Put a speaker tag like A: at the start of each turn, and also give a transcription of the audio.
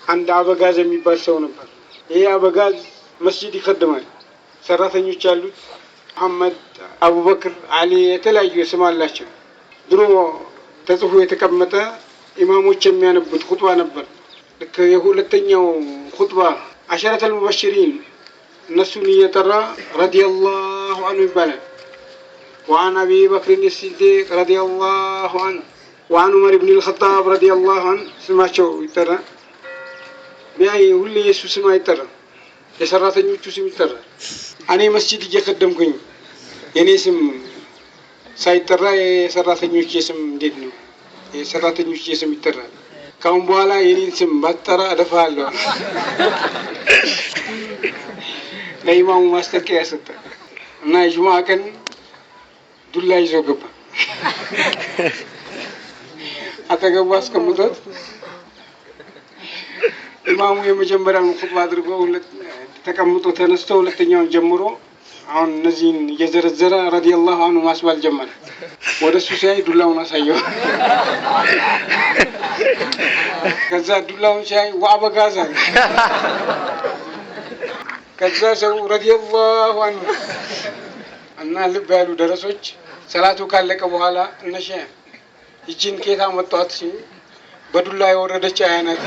A: አንድ አበጋዝ የሚባል ሰው ነበር። ይሄ አበጋዝ መስጂድ ይخدማል። ሰራተኞች አሉት። መሐመድ፣ አቡበክር፣ አሊ የተለያዩ ስም አላቸው። ድሮ ተጽፎ የተቀመጠ ኢማሞች የሚያነቡት ኹጥባ ነበር። ልክ የሁለተኛው ኹጥባ አሸረተል ሙበሽሪን እነሱን እየጠራ ረዲየላሁ ዐንሁ ይባላል። وعن أبي بكر الصديق رضي الله عنه وعن عمر بن الخطاب رضي الله عنه ስማቸው ይጠራ። ቢያይ ሁሌ የሱ ስም አይጠራ፣ የሰራተኞቹ ስም ይጠራ። እኔ መስጂድ እየቀደምኩኝ የኔ ስም ሳይጠራ የሰራተኞች ስም እንዴት ነው? የሰራተኞች ስም ይጠራል። ካሁን በኋላ የኔን ስም ባጠራ እደፋለሁ። ለኢማሙ ማስጠንቀቂያ ሰጠ እና የጁምዓ ቀን ዱላ ይዞ ገባ። አጠገቡ አስቀምጦት ኢማሙ የመጀመሪያውን ኹጥባ አድርጎ ተቀምጦ ተነስቶ ሁለተኛውን ጀምሮ አሁን እነዚህን እየዘረዘረ ረዲየላሁ ዐንሁ ማስባል ጀመረ። ወደሱ ሲያይ ዱላውን አሳየው። ከዛ ዱላውን ሲያይ ወአበጋዛ ከዛ ሰው ረዲየላሁ ዐንሁ እና ልብ ያሉ ደረሶች ሰላቱ ካለቀ በኋላ እነሸ ይቺን ኬታ መጣት ሲሉ በዱላ የወረደች አይነት